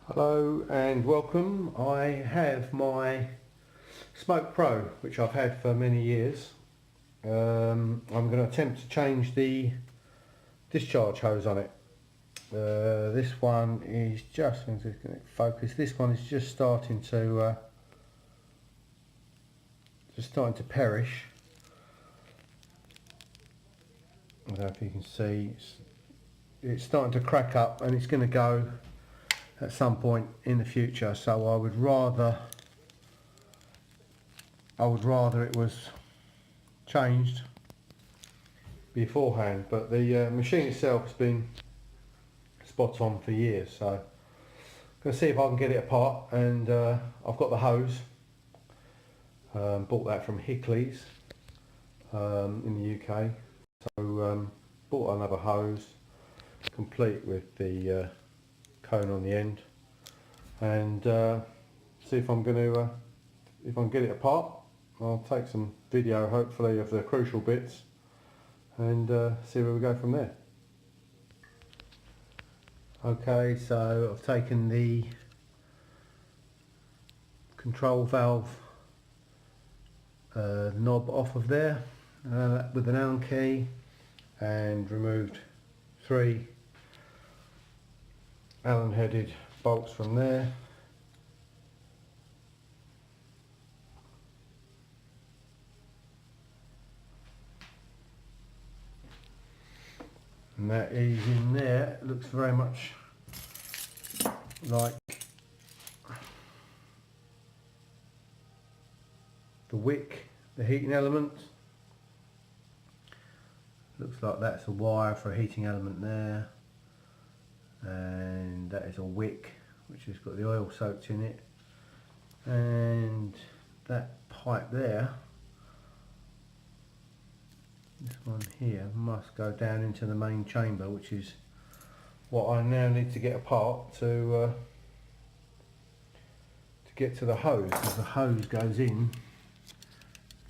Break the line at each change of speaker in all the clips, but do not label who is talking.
Hello and welcome. I have my Smoke Pro, which I've had for many years. I'm going to attempt to change the discharge hose on it. This one is just going to focus. This one is just starting to perish. I don't know if you can see. It's starting to crack up, and it's going to go at some point in the future, so I would rather it was changed beforehand, but the machine itself has been spot on for years, so I'm going to see if I can get it apart. And I've got the hose, bought that from Hickley's in the UK, so bought another hose complete with the cone on the end, and see if I'm going to if I can get it apart. I'll take some video hopefully of the crucial bits and see where we go from there. Okay, so I've taken the control valve knob off of there with an Allen key, and removed 3 Allen headed bolts from there. And that is in there. It looks very much like the wick, the heating element. Looks like that's a wire for a heating element there. And that is a wick which has got the oil soaked in it, and that pipe there, this one here, must go down into the main chamber, which is what I now need to get apart to get to the hose, because the hose goes in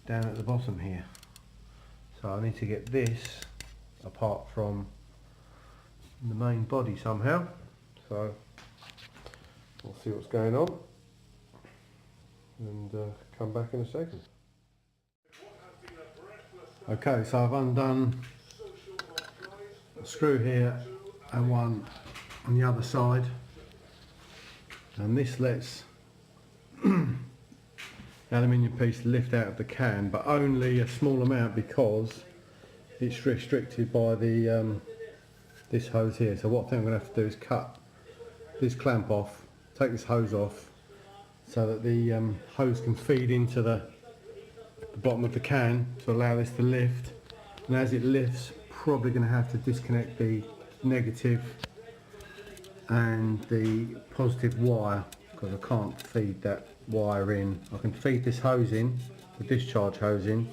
down at the bottom here. So I need to get this apart from the main body somehow, so we'll see what's going on and come back in a second. Okay, so I've undone a screw here and one on the other side, and this lets the aluminium piece lift out of the can, but only a small amount because it's restricted by the this hose here. So what I think I'm going to have to do is cut this clamp off, take this hose off, so that the hose can feed into the bottom of the can to allow this to lift. And as it lifts, probably going to have to disconnect the negative and the positive wire, because I can't feed that wire in. I can feed this hose in, the discharge hose in,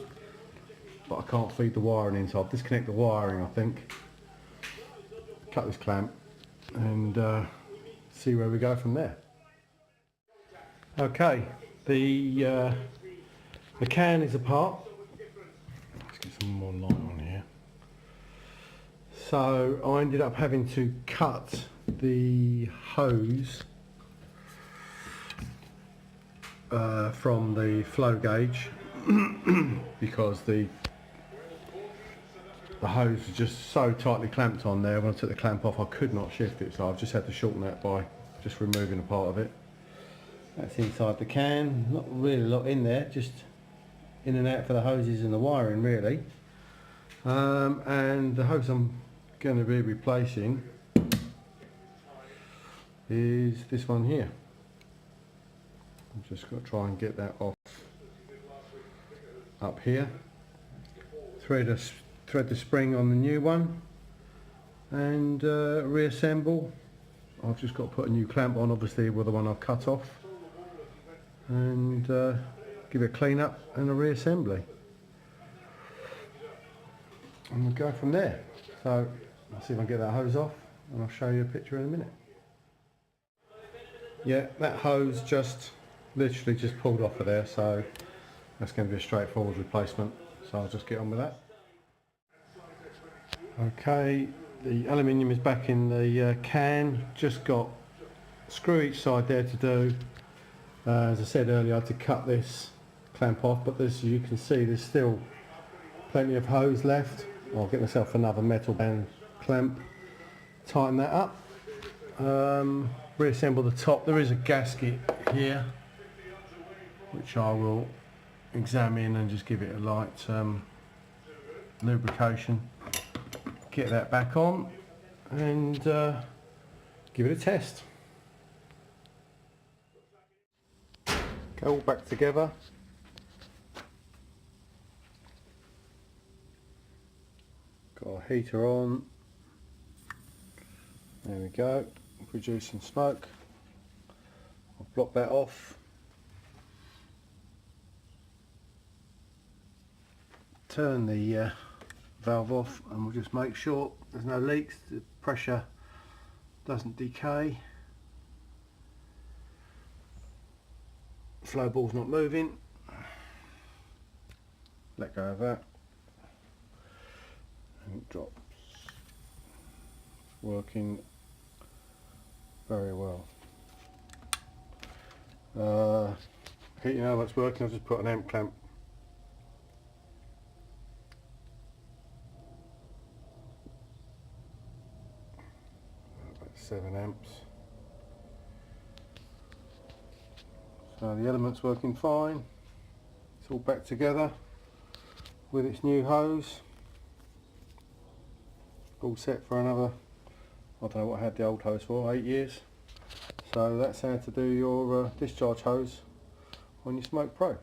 but I can't feed the wiring in, so I'll disconnect the wiring, I think, cut this clamp, and see where we go from there. Okay, the can is apart. Let's get some more light on here. So I ended up having to cut the hose from the flow gauge because the hose was just so tightly clamped on there. When I took the clamp off, I could not shift it, so I've just had to shorten that by just removing a part of it. That's inside the can. Not really a lot in there, just in and out for the hoses and the wiring really. And the hose I'm going to be replacing is this one here. I'm just going to try and get that off up here. Thread the spring on the new one and reassemble. I've just got to put a new clamp on, obviously, with the one I've cut off, and give it a clean up and a reassembly, and we'll go from there. So I'll see if I can get that hose off, and I'll show you a picture in a minute. Yeah, that hose just literally just pulled off of there, so that's going to be a straightforward replacement, so I'll just get on with that. Okay, the aluminium is back in the can. Just got screw each side there to do. As I said earlier, I had to cut this clamp off, but as you can see there's still plenty of hose left. I'll get myself another metal band clamp, tighten that up, reassemble the top. There is a gasket here which I will examine and just give it a light lubrication, get that back on and give it a test. Go all back together. Got a heater on. There we go, producing smoke. I'll block that off. Turn the valve off and we'll just make sure there's no leaks, the pressure doesn't decay. Flow ball's not moving. Let go of that. And it drops. It's working very well. Heating element's working. I've just put an amp clamp. About 7 amps. So the element's working fine. It's all back together with its new hose. All set for another, I don't know what I had the old hose for, 8 years. So that's how to do your discharge hose on your Smoke Pro.